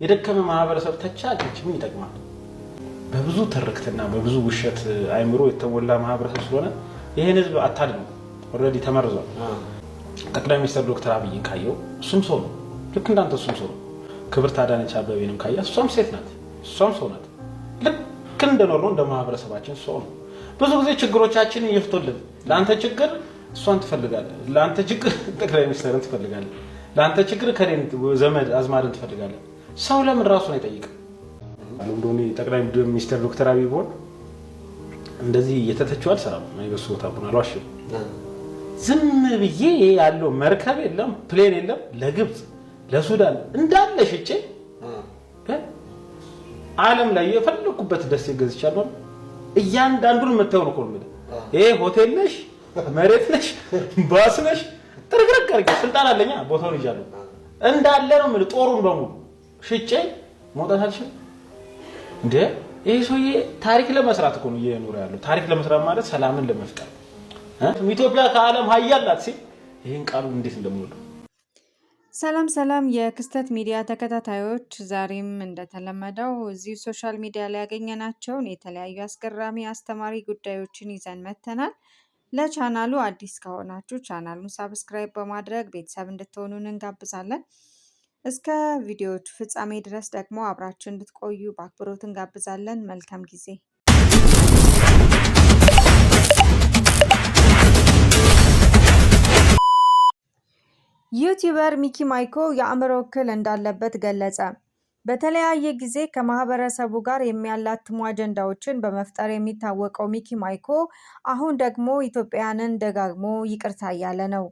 የደከመ ማህበረሰብ ተቻለች ምን ይጠቅማል? በብዙ ትርክትና በብዙ ውሸት አይምሮ የተሞላ ማህበረሰብ ስለሆነ ይሄን ህዝብ አታድነው። ኦሬዲ ተመርዟል። ጠቅላይ ሚኒስትር ዶክተር አብይን ካየው እሱም ሰው ነው፣ ልክ እንዳንተ እሱም ሰው ነው። ክብርት አዳነች አቤቤንም ካያ እሷም ሴት ናት፣ እሷም ሰው ናት። ልክ እንደኖርነው እንደ ማህበረሰባችን ሰው ነው። ብዙ ጊዜ ችግሮቻችንን ይፍቱልን። ለአንተ ችግር እሷን ትፈልጋለህ፣ ለአንተ ችግር ጠቅላይ ሚኒስትርን ትፈልጋለህ፣ ለአንተ ችግር ከሌን ዘመድ አዝማድን ትፈልጋለህ። ሰው ለምን ራሱን አይጠይቅም? እንደሆነ ጠቅላይ ሚኒስትር ዶክተር አብይ ቢሆን እንደዚህ እየተተቸው አልሰራም። አይበሱ ታቡን አልዋሽም። ዝም ብዬ ያለው መርከብ የለም ፕሌን የለም ለግብጽ ለሱዳን እንዳለ ሽጬ ዓለም ላይ የፈለኩበት ደስ ይገዝቻለሁ። እያንዳንዱን መተው ነው ኮልም ይሄ ሆቴል ነሽ መሬት ነሽ ባስ ነሽ ጥርግርግ አድርጌ ስልጣን አለኛ ቦታውን ይዣለሁ እንዳለ ነው ማለት ጦሩን በሙሉ ሽጬ መውጣት አልችልም እንዴ? ይሄ ሰውዬ ታሪክ ለመስራት እኮ ነው እየኖረ ያለው። ታሪክ ለመስራት ማለት ሰላምን ለመፍጠር ኢትዮጵያ ከዓለም ሀያል ናት ሲል ይሄን ቃሉን እንዴት እንደምወደው። ሰላም የክስተት ሚዲያ ተከታታዮች፣ ዛሬም እንደተለመደው እዚህ ሶሻል ሚዲያ ላይ ያገኘናቸውን የተለያዩ አስገራሚ አስተማሪ ጉዳዮችን ይዘን መተናል። ለቻናሉ አዲስ ከሆናችሁ ቻናሉን ሳብስክራይብ በማድረግ ቤተሰብ እንድትሆኑን እንጋብዛለን። እስከ ቪዲዮዎቹ ፍጻሜ ድረስ ደግሞ አብራችሁ እንድትቆዩ በአክብሮት እንጋብዛለን። መልካም ጊዜ። ዩቲዩበር ሚኪ ማይኮ የአእምሮ እክል እንዳለበት ገለጸ። በተለያየ ጊዜ ከማህበረሰቡ ጋር የሚያላትሙ አጀንዳዎችን በመፍጠር የሚታወቀው ሚኪ ማይኮ አሁን ደግሞ ኢትዮጵያውያንን ደጋግሞ ይቅርታ እያለ ነው።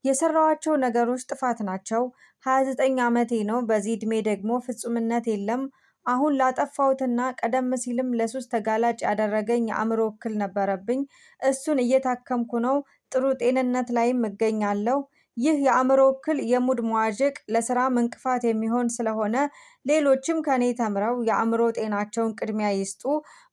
የሰራዋቸው ነገሮች ጥፋት ናቸው። 29 ዓመቴ ነው። በዚህ እድሜ ደግሞ ፍጹምነት የለም። አሁን ላጠፋሁትና ቀደም ሲልም ለሱስ ተጋላጭ ያደረገኝ የአእምሮ እክል ነበረብኝ። እሱን እየታከምኩ ነው። ጥሩ ጤንነት ላይም እገኛለሁ። ይህ የአእምሮ እክል የሙድ መዋዠቅ ለስራም እንቅፋት የሚሆን ስለሆነ ሌሎችም ከኔ ተምረው የአእምሮ ጤናቸውን ቅድሚያ ይስጡ።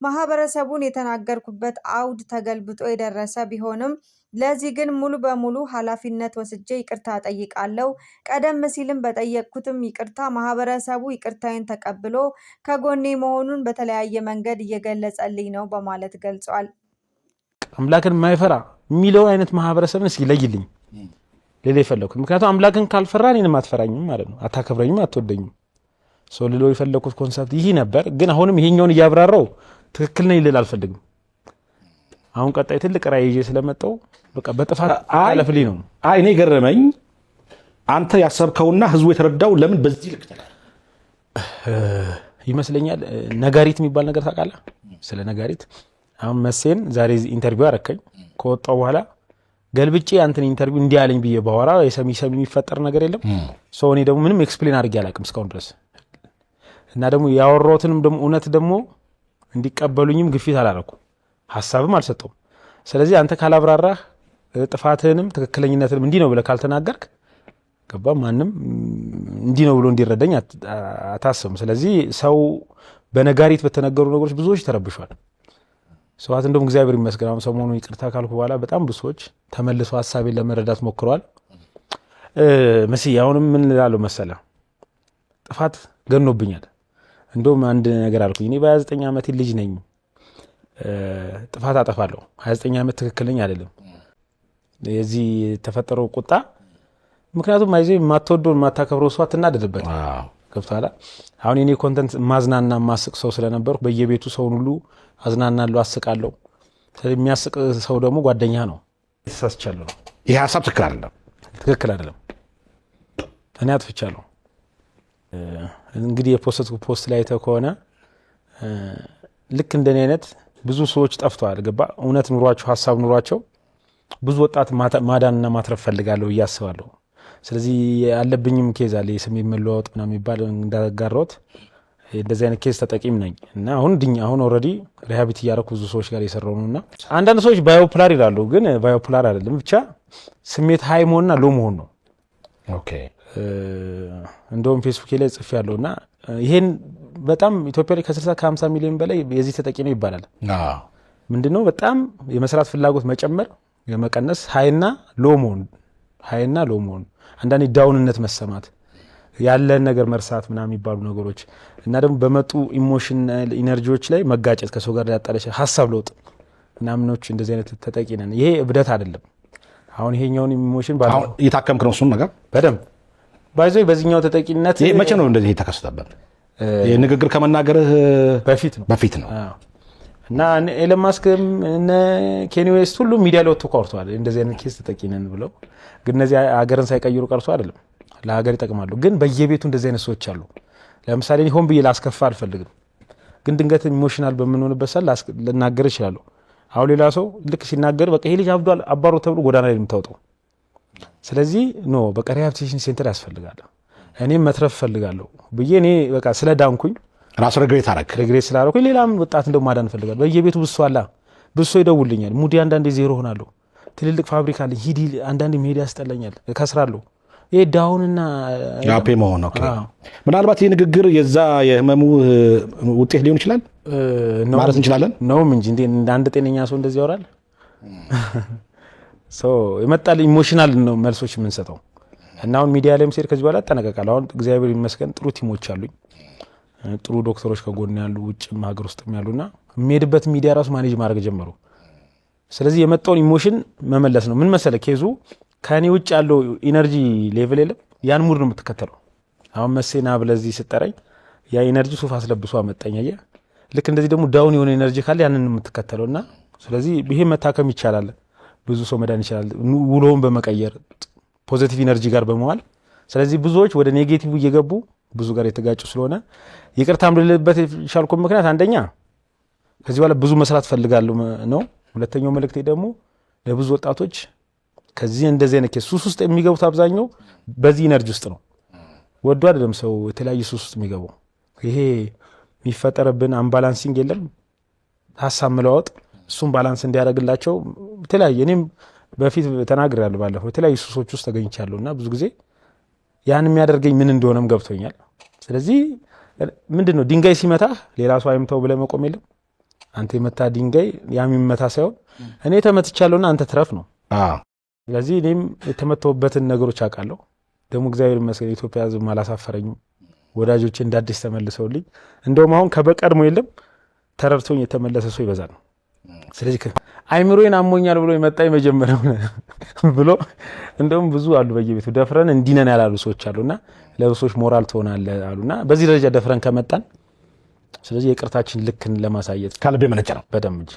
ማህበረሰቡን የተናገርኩበት አውድ ተገልብጦ የደረሰ ቢሆንም ለዚህ ግን ሙሉ በሙሉ ኃላፊነት ወስጄ ይቅርታ ጠይቃለሁ። ቀደም ሲልም በጠየቅኩትም ይቅርታ ማህበረሰቡ ይቅርታዬን ተቀብሎ ከጎኔ መሆኑን በተለያየ መንገድ እየገለጸልኝ ነው በማለት ገልጿል። አምላክን ማይፈራ የሚለው አይነት ማህበረሰብን እስኪ ለይልኝ ሌላ ይፈልኩት። ምክንያቱም አምላክን ካልፈራ እኔንም አትፈራኝም ማለት ነው፣ አታከብረኝም፣ አትወደኝም። ሶ ሌላ ይፈልኩት ኮንሰፕት ይሄ ነበር። ግን አሁንም ይሄኛውን እያብራራው ትክክል ነኝ ልል አልፈልግም። አሁን ቀጣይ ትልቅ ራዕይ ይዤ ስለመጣው በቃ በጥፋት አለፍልኝ ነው። እኔ ገረመኝ አንተ ያሰብከውና ህዝቡ የተረዳው ለምን በዚህ ልክ ተላለ ይመስለኛል። ነጋሪት የሚባል ነገር ታውቃለህ? ስለ ነጋሪት አሁን መሴን ዛሬ ኢንተርቪው አረከኝ ከወጣው በኋላ ገልብጬ አንተን ኢንተርቪው እንዲህ አለኝ ብዬ ባወራ የሰሚ የሚፈጠር ነገር የለም። ሶ እኔ ደግሞ ምንም ኤክስፕሌን አድርጌ አላውቅም እስካሁን ድረስ እና ደግሞ ያወራሁትንም ደግሞ እውነት ደግሞ እንዲቀበሉኝም ግፊት አላደረኩም፣ ሀሳብም አልሰጠውም። ስለዚህ አንተ ካላብራራህ ጥፋትህንም ትክክለኝነትንም እንዲህ ነው ብለህ ካልተናገርክ ገባ ማንም እንዲህ ነው ብሎ እንዲረዳኝ አታስብም። ስለዚህ ሰው በነጋሪት በተነገሩ ነገሮች ብዙዎች ተረብሿል። ሰዋት እንደውም እግዚአብሔር ይመስገን አሁን ሰሞኑን ይቅርታ ካልኩ በኋላ በጣም ብዙ ሰዎች ተመልሰው ሐሳቤን ለመረዳት ሞክረዋል። መሲ አሁንም ምን እላለሁ መሰለህ፣ ጥፋት ገኖብኛል። እንደውም አንድ ነገር አልኩኝ። እኔ በ29 ዓመት ልጅ ነኝ፣ ጥፋት አጠፋለሁ። 29 ዓመት ትክክለኛ አይደለም የዚህ ተፈጠረው ቁጣ። ምክንያቱም አይዜ ማትወደውን ማታከብረው ሰው አትናደድበት። ገብቷል። አሁን የኔ ኮንተንት ማዝናና ማስቅ ሰው ስለነበርኩ በየቤቱ ሰውን ሁሉ አዝናናለሁ፣ አስቃለሁ። ስለዚህ የሚያስቅ ሰው ደግሞ ጓደኛ ነው። ተሳስቻለሁ። ይሄ ሐሳብ ትክክል አይደለም። እኔ አጥፍቻለሁ። እንግዲህ የፖስት ፖስት ላይ ከሆነ ልክ እንደኔ አይነት ብዙ ሰዎች ጠፍተዋል። ገባ እውነት ኑሯቸው ሐሳብ ኑሯቸው ብዙ ወጣት ማዳንና ማትረፍ ፈልጋለሁ እያስባለሁ። ስለዚህ ያለብኝም ኬዝ አለ የስሜት መለዋወጥ ምናምን የሚባል እንዳጋራሁት እንደዚህ አይነት ኬዝ ተጠቂም ነኝ እና አሁን ኦልሬዲ ሪሃቢሊት እያደረኩ ብዙ ሰዎች ጋር እየሰራሁ ነውና አንዳንድ ሰዎች ባዮፖላር ይላሉ፣ ግን ባዮፖላር አይደለም። ብቻ ስሜት ሃይ መሆንና ሎ መሆን ነው። ኦኬ እንደውም ፌስቡክ ላይ ጽፌያለሁና ይሄን በጣም ኢትዮጵያ ላይ ከ60 ከ50 ሚሊዮን በላይ የዚህ ተጠቂ ነው ይባላል። ምንድነው በጣም የመስራት ፍላጎት መጨመር የመቀነስ ሃይና ሎ መሆን አንዳንዴ ዳውንነት መሰማት ያለን ነገር መርሳት ምናምን የሚባሉ ነገሮች እና ደግሞ በመጡ ኢሞሽናል ኢነርጂዎች ላይ መጋጨት ከሰው ጋር ያጣለሽ ሀሳብ ለውጥ ምናምኖች እንደዚህ አይነት ተጠቂ ነን። ይሄ እብደት አይደለም። አሁን ይሄኛውን ኢሞሽን አሁን እየታከምክ ነው እሱን ነገር በደንብ ባይዞ በዚህኛው ተጠቂነት ይሄ መቼ ነው እንደዚህ የተከሰተበት? ንግግር ከመናገርህ በፊት ነው። እና ኤለን ማስክም እነ ኬኒ ዌስት ሁሉ ሚዲያ ላይ ወጥቶ ቆርጧል እንደዚህ አይነት ኬስ ተጠቂ ነን ብለው። ግን እነዚህ ሀገርን ሳይቀይሩ ቀርቶ አይደለም፣ ለሀገር ይጠቅማሉ። ግን በየቤቱ እንደዚህ አይነት ሰዎች አሉ። ለምሳሌ ሆን ብዬ ላስከፋ አልፈልግም፣ ግን ድንገት ኢሞሽናል በምንሆንበት ሰዓት ልናገር እችላለሁ። አሁን ሌላ ሰው ልክ ሲናገር በቃ ይሄ ልጅ አብዷል አባሮ ተብሎ ጎዳና ላይ የምታወጣው። ስለዚህ ኖ በቃ ሪሃቢሊቴሽን ሴንተር ያስፈልጋል። እኔም መትረፍ ፈልጋለሁ ብዬ እኔ በቃ ስለዳንኩኝ ራስ ሬግሬት ስላደረኩኝ ሌላም ወጣት እንደው ማዳን ፈልጋለሁ። በየቤቱ ብሶ አላ ብሶ ይደውልኛል። ሙዲ አንዳንዴ ዜሮ ሆናለሁ። ትልልቅ ፋብሪካ አለኝ ሂዲ አንዳንዴ መሄድ ያስጠላኛል፣ እከስራለሁ። ይሄ ዳውንና ያፔ መሆን ነው። ምናልባት ይህ ንግግር የዛ የህመሙ ውጤት ሊሆን ይችላል ማለት እንችላለን ነውም እንጂ እንደ አንድ ጤነኛ ሰው እንደዚህ ያወራል። የመጣል ኢሞሽናል ነው መልሶች የምንሰጠው። እና አሁን ሚዲያ ላይም ሲሄድ ከዚህ በኋላ እጠነቀቃለሁ። አሁን እግዚአብሔር ይመስገን ጥሩ ቲሞች አሉኝ፣ ጥሩ ዶክተሮች ከጎን ያሉ ውጭም ሀገር ውስጥም ያሉና የሚሄድበት ሚዲያ ራሱ ማኔጅ ማድረግ ጀመሩ። ስለዚህ የመጣውን ኢሞሽን መመለስ ነው። ምን መሰለ ኬዙ ከኔ ውጭ ያለው ኢነርጂ ሌቭል የለም፣ ያን ሙድ ነው የምትከተለው። አሁን መሴና ብለዚህ ስጠረኝ ያ ኢነርጂ ሱፍ አስለብሶ አመጣኝ። አየህ ልክ እንደዚህ ደግሞ ዳውን የሆነ ኢነርጂ ካለ ያንን የምትከተለውና ስለዚህ ይሄ መታከም ይቻላል። ብዙ ሰው መዳን ይችላል ውሎውን በመቀየር ፖዚቲቭ ኢነርጂ ጋር በመዋል። ስለዚህ ብዙዎች ወደ ኔጌቲቭ እየገቡ ብዙ ጋር የተጋጩ ስለሆነ ይቅርታም ልልበት የቻልኩት ምክንያት አንደኛ ከዚህ በኋላ ብዙ መስራት ፈልጋለሁ ነው። ሁለተኛው መልእክቴ ደግሞ ለብዙ ወጣቶች ከዚህ እንደዚህ አይነት ሱስ ውስጥ የሚገቡት አብዛኛው በዚህ ኢነርጂ ውስጥ ነው። ወዶ አይደለም ሰው የተለያየ ሱስ ውስጥ የሚገባው። ይሄ የሚፈጠርብን አምባላንሲንግ የለም ሀሳብ መለዋወጥ፣ እሱም ባላንስ እንዲያደርግላቸው የተለያየ እኔም በፊት ተናግሬያለሁ። ባለፈው የተለያዩ ሱሶች ውስጥ ተገኝቻለሁና ብዙ ጊዜ ያን የሚያደርገኝ ምን እንደሆነም ገብቶኛል። ስለዚህ ምንድነው ድንጋይ ሲመታ ሌላ ሰው አይምተው ብለህ መቆም የለም። አንተ የመታ ድንጋይ ያም የሚመታ ሳይሆን እኔ ተመትቻለሁና አንተ ትረፍ ነው። ስለዚህ እኔም የተመተውበትን ነገሮች አውቃለሁ። ደግሞ እግዚአብሔር ይመስገን ኢትዮጵያ ሕዝብ አላሳፈረኝም። ወዳጆቼ እንዳዲስ ተመልሰውልኝ እንደውም አሁን ከበቀድሞ የለም ተረድቶኝ የተመለሰ ሰው ይበዛል። ስለዚህ አይምሮዬን አሞኛል ብሎ የመጣ የመጀመሪያው ብሎ እንደውም ብዙ አሉ በየቤቱ ደፍረን እንዲነን ያላሉ ሰዎች አሉና ለብሶች ሞራል ትሆናለህ አሉና በዚህ ደረጃ ደፍረን ከመጣን ስለዚህ የቅርታችን ልክን ለማሳየት ካልቤ መነጨ ነው በደም እንጂ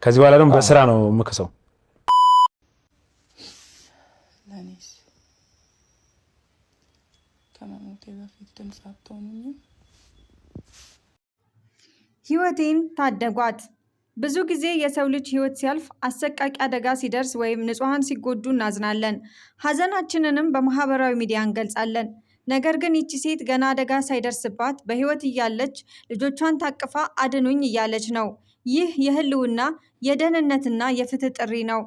ከዚህ በኋላ ደግሞ በስራ ነው የምከሰው። ለኔስ ከመሞቴ በፊት ድምፅ አትሆኑኝም? ህይወቴን ታደጓት። ብዙ ጊዜ የሰው ልጅ ህይወት ሲያልፍ አሰቃቂ አደጋ ሲደርስ ወይም ንጹሐን ሲጎዱ እናዝናለን። ሀዘናችንንም በማህበራዊ ሚዲያ እንገልጻለን። ነገር ግን ይቺ ሴት ገና አደጋ ሳይደርስባት በህይወት እያለች ልጆቿን ታቅፋ አድኑኝ እያለች ነው። ይህ የህልውና የደህንነትና የፍትህ ጥሪ ነው።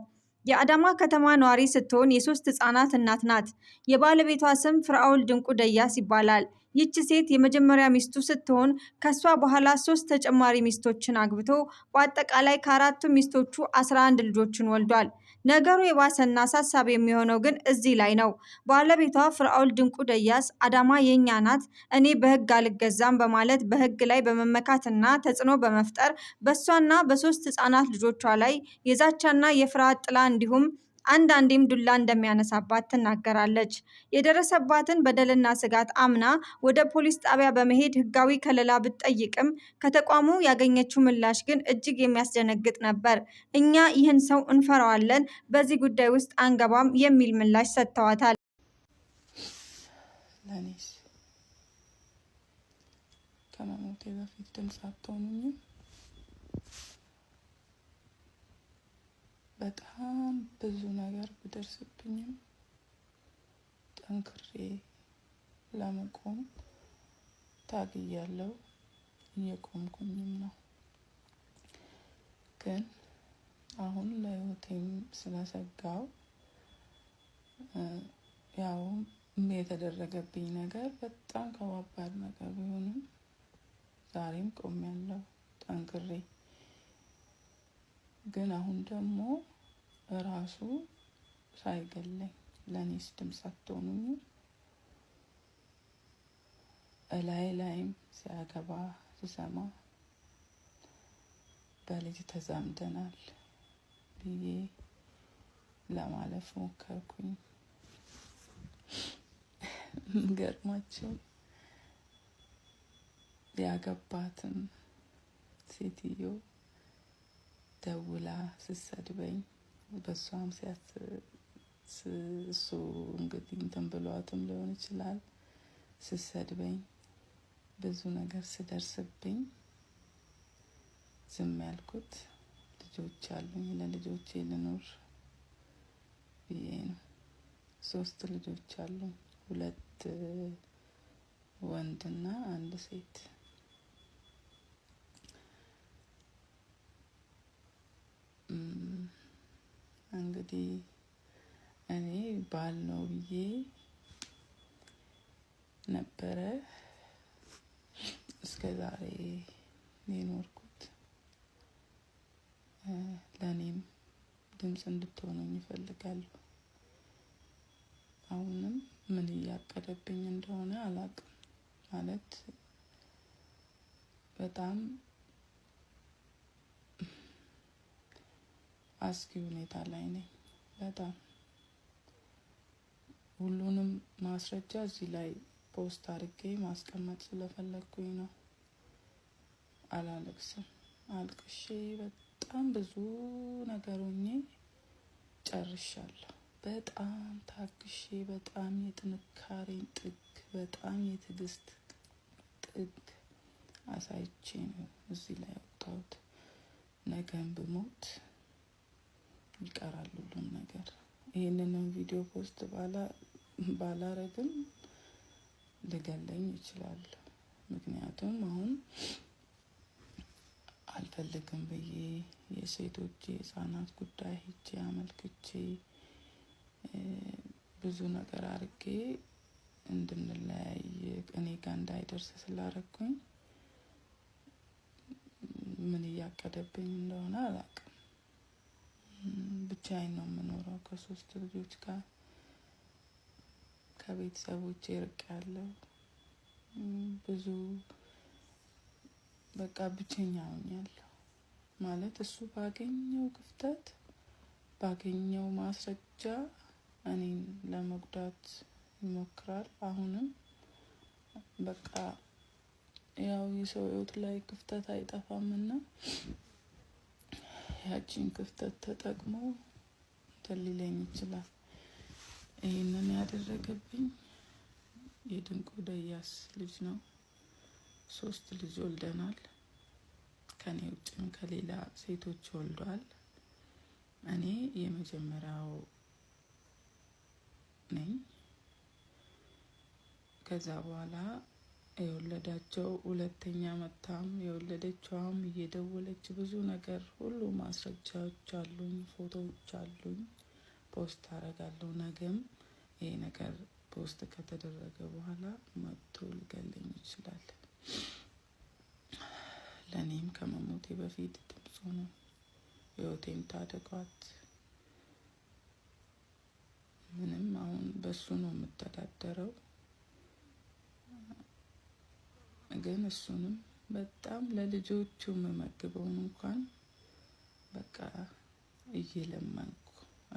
የአዳማ ከተማ ነዋሪ ስትሆን የ3 ህጻናት እናት ናት። የባለቤቷ ስም ፍራኦል ድንቁ ደያስ ይባላል። ይቺ ሴት የመጀመሪያ ሚስቱ ስትሆን ከሷ በኋላ 3 ተጨማሪ ሚስቶችን አግብቶ በአጠቃላይ ከ4ቱ ሚስቶቹ 11 ልጆችን ወልዷል። ነገሩ የባሰና አሳሳቢ የሚሆነው ግን እዚህ ላይ ነው። ባለቤቷ ፍራኦል ድንቁ ደያስ አዳማ የኛ ናት፣ እኔ በህግ አልገዛም በማለት በህግ ላይ በመመካትና ተጽዕኖ በመፍጠር በሷና በ3 ህጻናት ልጆቿ ላይ የዛቻና የፍርሃት ጥላ እንዲሁም አንዳንዴም ዱላ እንደሚያነሳባት ትናገራለች። የደረሰባትን በደልና ስጋት አምና ወደ ፖሊስ ጣቢያ በመሄድ ህጋዊ ከለላ ብትጠይቅም ከተቋሙ ያገኘችው ምላሽ ግን እጅግ የሚያስደነግጥ ነበር። እኛ ይህን ሰው እንፈራዋለን፣ በዚህ ጉዳይ ውስጥ አንገባም የሚል ምላሽ ሰጥተዋታል። ለኔስ ከመሞቴ በፊት ድምፅ አትሆኑኝም? በጣም ብዙ ነገር ቢደርስብኝም ጠንክሬ ለመቆም ታግያለሁ፣ እየቆምኩኝም ነው። ግን አሁን ለህይወቴም ስለሰጋው ያው የተደረገብኝ ነገር በጣም ከባድ ነገር ቢሆንም ዛሬም ቆሜያለሁ ጠንክሬ። ግን አሁን ደግሞ ራሱ ሳይገለኝ ለኔስ ድምፅ አትሆኑኝም? ላይም ሲያገባ ስሰማ በልጅ ተዛምደናል ብዬ ለማለፍ ሞከርኩኝ። ገርማቸው ያገባትን ሴትዮ ደውላ ስትሰድበኝ በሷም እሱ እንግዲህ እንትን ብሏትም ሊሆን ይችላል ስትሰድበኝ ብዙ ነገር ስደርስብኝ ዝም ያልኩት ልጆች አሉኝ ለልጆቼ ልኖር ብዬ ነው። 3 ልጆች አሉኝ፣ 2 ወንድና 1 ሴት። እንግዲህ እኔ ባል ነው ብዬ ነበረ እስከ ዛሬ የኖርኩት። ለእኔም ድምፅ እንድትሆኑኝ ይፈልጋለሁ። አሁንም ምን እያቀደብኝ እንደሆነ አላውቅም። ማለት በጣም አስጊ ሁኔታ ላይ ነኝ። በጣም ሁሉንም ማስረጃ እዚህ ላይ ፖስት አድርጌ ማስቀመጥ ስለፈለኩኝ ነው። አላለቅስም። አልቅሼ በጣም ብዙ ነገር ሆኜ ጨርሻለሁ። በጣም ታግሼ፣ በጣም የጥንካሬን ጥግ፣ በጣም የትዕግስት ጥግ አሳይቼ ነው እዚህ ላይ ያወጣሁት። ነገም ብሞት ይቀራል ሁሉም ነገር። ይህንንም ቪዲዮ ፖስት ባላረግም ሊገለኝ ይችላል። ምክንያቱም አሁን አልፈልግም ብዬ የሴቶች የህፃናት ጉዳይ ሄጄ አመልክቼ ብዙ ነገር አርጌ እንድንለያይ እኔ ጋር እንዳይደርስ ስላረኩኝ ምን እያቀደብኝ እንደሆነ አላውቅም። ብቻዬን ነው የምኖረው ከ3 ልጆች ጋር። ከቤተሰቦቼ ርቄያለሁ። ብዙ በቃ ብቸኛ ሆኛለሁ። ማለት እሱ ባገኘው ክፍተት ባገኘው ማስረጃ እኔን ለመጉዳት ይሞክራል። አሁንም በቃ ያው የሰው ህይወት ላይ ክፍተት አይጠፋምና ያቺን ክፍተት ተጠቅሞ ሊለኝ ይችላል። ይሄንን ያደረገብኝ የድንቁ ደያስ ልጅ ነው። 3 ልጅ ወልደናል። ከኔ ውጭም ከሌላ ሴቶች ወልዷል። እኔ የመጀመሪያው ነኝ። ከዛ በኋላ የወለዳቸው ሁለተኛ መታም የወለደችዋም እየደወለች ብዙ ነገር ሁሉ ማስረጃዎች አሉኝ፣ ፎቶዎች አሉኝ፣ ፖስት አረጋለሁ። ነገም ይሄ ነገር ፖስት ከተደረገ በኋላ መጥቶ ሊገለኝ ይችላል። ለእኔም ከመሞቴ በፊት ድምፁ ነው። ህይወቴን ታደጓት። ምንም አሁን በሱ ነው የምተዳደረው። ግን እሱንም በጣም ለልጆቹ የምመግበውን እንኳን በቃ እየለመንኩ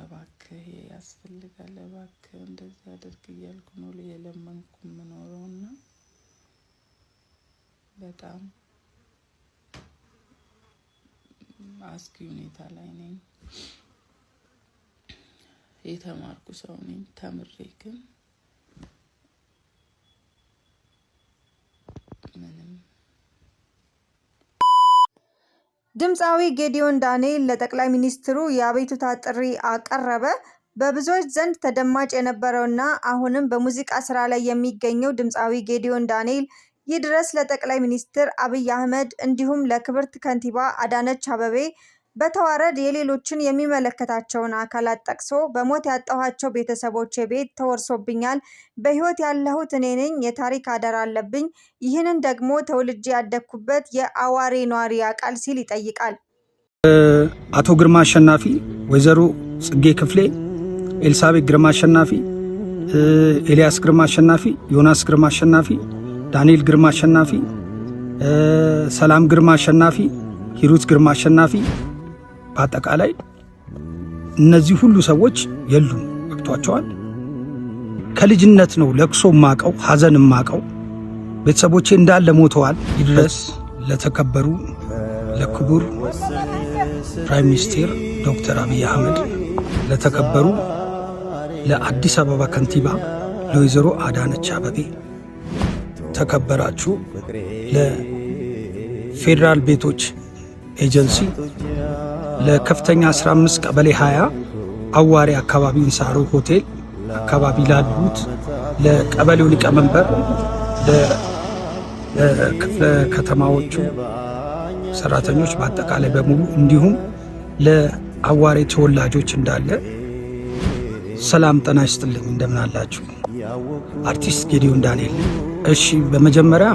እባክህ ያስፈልጋል፣ እባክህ እንደዚህ አድርግ እያልኩ ነው እየለመንኩ የምኖረውና በጣም አስጊ ሁኔታ ላይ ነኝ። የተማርኩ ሰው ነኝ። ተምሬ ግን ምንም። ድምፃዊ ጌዲዮን ዳንኤል ለጠቅላይ ሚኒስትሩ የአቤቱታ ጥሪ አቀረበ። በብዙዎች ዘንድ ተደማጭ የነበረውና አሁንም በሙዚቃ ስራ ላይ የሚገኘው ድምፃዊ ጌዲዮን ዳንኤል ይድረስ ለጠቅላይ ሚኒስትር አብይ አህመድ እንዲሁም ለክብርት ከንቲባ አዳነች አቤቤ በተዋረድ የሌሎችን የሚመለከታቸውን አካላት ጠቅሶ በሞት ያጣኋቸው ቤተሰቦቼ ቤት ተወርሶብኛል፣ በህይወት ያለሁት እኔ ነኝ፣ የታሪክ አደራ አለብኝ፣ ይህንን ደግሞ ተወልጄ ያደግኩበት የአዋሬ ነዋሪ ያውቃል ሲል ይጠይቃል። አቶ ግርማ አሸናፊ፣ ወይዘሮ ጽጌ ክፍሌ፣ ኤልሳቤት ግርማ አሸናፊ፣ ኤልያስ ግርማ አሸናፊ፣ ዮናስ ግርማ አሸናፊ፣ ዳንኤል ግርማ አሸናፊ፣ ሰላም ግርማ አሸናፊ፣ ሂሩት ግርማ አሸናፊ በአጠቃላይ እነዚህ ሁሉ ሰዎች የሉም። ወቅቷቸዋል። ከልጅነት ነው ለቅሶ ማቀው ሐዘን ማቀው ቤተሰቦቼ እንዳለ ሞተዋል። ይድረስ ለተከበሩ ለክቡር ፕራይም ሚኒስቴር ዶክተር አብይ አህመድ፣ ለተከበሩ ለአዲስ አበባ ከንቲባ ለወይዘሮ አዳነች አቤቤ፣ ተከበራችሁ ለፌዴራል ቤቶች ኤጀንሲ፣ ለከፍተኛ 15 ቀበሌ 20 አዋሪ አካባቢ እንሳሮ ሆቴል አካባቢ ላሉት ለቀበሌው ሊቀመንበር፣ ለክፍለ ከተማዎቹ ሰራተኞች በአጠቃላይ በሙሉ እንዲሁም ለአዋሪ ተወላጆች እንዳለ ሰላም ጤና ይስጥልኝ። እንደምን አላችሁ? አርቲስት ጌዲዮን ዳንኤል። እሺ በመጀመሪያ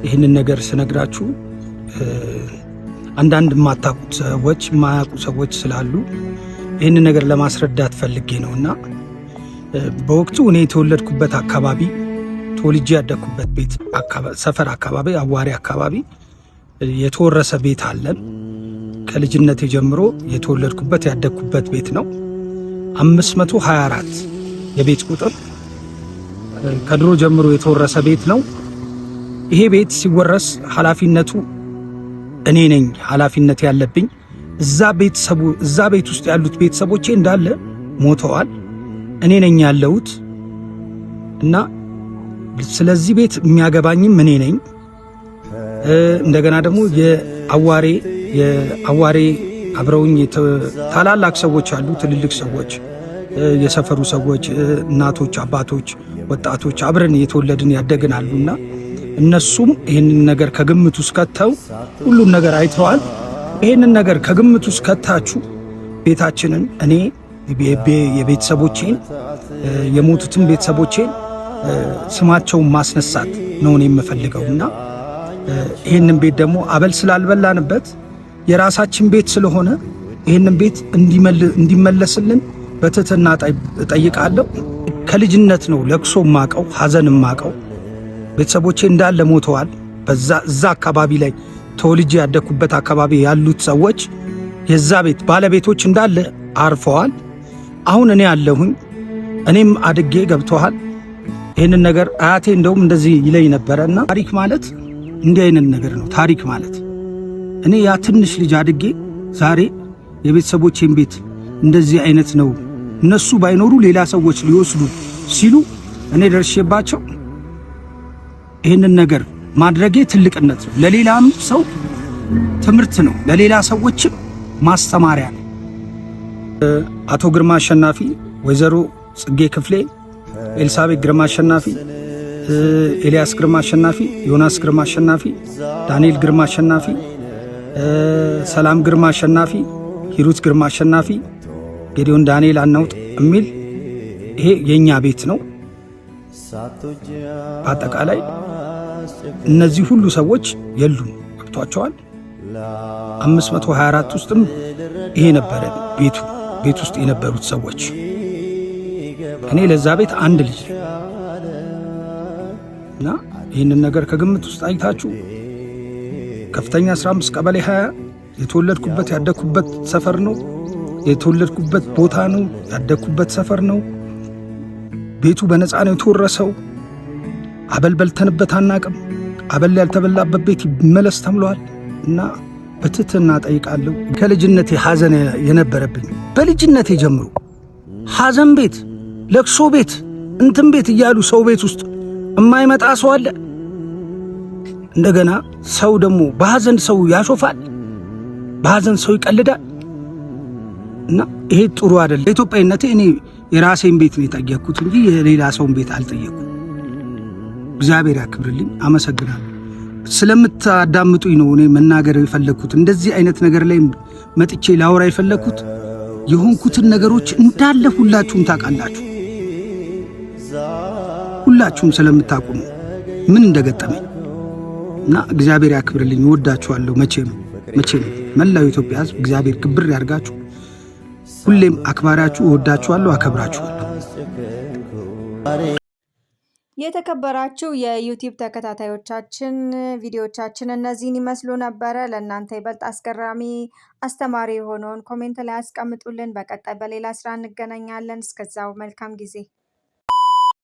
ይህንን ነገር ስነግራችሁ አንዳንድ የማታውቁት ሰዎች የማያውቁ ሰዎች ስላሉ ይህንን ነገር ለማስረዳት ፈልጌ ነውና በወቅቱ እኔ የተወለድኩበት አካባቢ ተወልጄ ያደግኩበት ቤት ሰፈር አካባቢ አዋሪ አካባቢ የተወረሰ ቤት አለን። ከልጅነቴ ጀምሮ የተወለድኩበት ያደግኩበት ቤት ነው። 524 የቤት ቁጥር ከድሮ ጀምሮ የተወረሰ ቤት ነው። ይሄ ቤት ሲወረስ ኃላፊነቱ እኔ ነኝ ኃላፊነት ያለብኝ። እዛ ቤት ውስጥ ያሉት ቤተሰቦቼ እንዳለ ሞተዋል። እኔ ነኝ ያለሁት እና ስለዚህ ቤት የሚያገባኝም እኔ ነኝ። እንደገና ደግሞ የአዋሬ አብረውኝ ታላላቅ ሰዎች አሉ፣ ትልልቅ ሰዎች፣ የሰፈሩ ሰዎች፣ እናቶች፣ አባቶች፣ ወጣቶች አብረን የተወለድን ያደግን አሉና እነሱም ይህንን ነገር ከግምት ውስጥ ከተው ሁሉን ነገር አይተዋል። ይህንን ነገር ከግምት ውስጥ ከታችሁ ቤታችንን እኔ የቤተሰቦቼን የሞቱትን ቤተሰቦቼን ስማቸውን ማስነሳት ነው የምፈልገውና ይህንን ቤት ደግሞ አበል ስላልበላንበት የራሳችን ቤት ስለሆነ ይህንን ቤት እንዲመለስልን በትህትና እጠይቃለሁ። ከልጅነት ነው ለቅሶ ማቀው ሐዘን ማቀው ቤተሰቦቼ እንዳለ ሞተዋል። እዛ አካባቢ ላይ ተወልጄ ያደግኩበት አካባቢ ያሉት ሰዎች የዛ ቤት ባለቤቶች እንዳለ አርፈዋል። አሁን እኔ ያለሁኝ እኔም አድጌ ገብተዋል። ይህንን ነገር አያቴ እንደውም እንደዚህ ይለኝ ነበረና ታሪክ ማለት እንዲህ አይነት ነገር ነው። ታሪክ ማለት እኔ ያ ትንሽ ልጅ አድጌ ዛሬ የቤተሰቦቼን ቤት እንደዚህ አይነት ነው እነሱ ባይኖሩ ሌላ ሰዎች ሊወስዱ ሲሉ እኔ ደርሼባቸው ይህንን ነገር ማድረጌ ትልቅነት ነው። ለሌላም ሰው ትምህርት ነው፣ ለሌላ ሰዎችም ማስተማሪያ ነው። አቶ ግርማ አሸናፊ፣ ወይዘሮ ጽጌ ክፍሌ፣ ኤልሳቤት ግርማ አሸናፊ፣ ኤልያስ ግርማ አሸናፊ፣ ዮናስ ግርማ አሸናፊ፣ ዳንኤል ግርማ አሸናፊ፣ ሰላም ግርማ አሸናፊ፣ ሂሩት ግርማ አሸናፊ፣ ጌዲዮን ዳንኤል አናውጥ የሚል ይሄ የኛ ቤት ነው። በአጠቃላይ እነዚህ ሁሉ ሰዎች የሉም። ወቅቷቸዋል። 524 ውስጥም ይሄ ነበረ ቤት ውስጥ የነበሩት ሰዎች። እኔ ለዛ ቤት አንድ ልጅ እና ይህንን ነገር ከግምት ውስጥ አይታችሁ ከፍተኛ 15 ቀበሌ 20 የተወለድኩበት ያደግኩበት ሰፈር ነው። የተወለድኩበት ቦታ ነው። ያደግኩበት ሰፈር ነው። ቤቱ በነፃ ነው የተወረሰው። አበል በልተንበት አናቅም። አበል ያልተበላበት ቤት ይመለስ ተብሏል እና በትህትና ጠይቃለሁ። ከልጅነቴ ሐዘን የነበረብኝ በልጅነቴ ጀምሮ ሐዘን ቤት፣ ለቅሶ ቤት፣ እንትን ቤት እያሉ ሰው ቤት ውስጥ የማይመጣ ሰው አለ። እንደገና ሰው ደግሞ በሐዘን ሰው ያሾፋል፣ በሐዘን ሰው ይቀልዳል እና ይሄ ጥሩ አይደለም። ለኢትዮጵያዊነቴ እኔ የራሴን ቤት ነው የጠየቅኩት እንጂ የሌላ ሰውን ቤት አልጠየቅኩም። እግዚአብሔር ያክብርልኝ። አመሰግናለሁ። ስለምታዳምጡኝ ነው እኔ መናገር የፈለግኩት። እንደዚህ አይነት ነገር ላይ መጥቼ ላውራ የፈለግኩት የሆንኩትን ነገሮች እንዳለ ሁላችሁም ታውቃላችሁ። ሁላችሁም ስለምታውቁ ነው ምን እንደገጠመኝ እና እግዚአብሔር ያክብርልኝ። እወዳችኋለሁ። መቼም መላው ኢትዮጵያ ሕዝብ እግዚአብሔር ክብር ያርጋችሁ። ሁሌም አክባሪያችሁ፣ እወዳችኋለሁ፣ አከብራችኋለሁ። የተከበራችሁ የዩቲዩብ ተከታታዮቻችን ቪዲዮቻችን እነዚህን ይመስሉ ነበረ። ለእናንተ ይበልጥ አስገራሚ አስተማሪ የሆነውን ኮሜንት ላይ አስቀምጡልን። በቀጣይ በሌላ ስራ እንገናኛለን። እስከዛው መልካም ጊዜ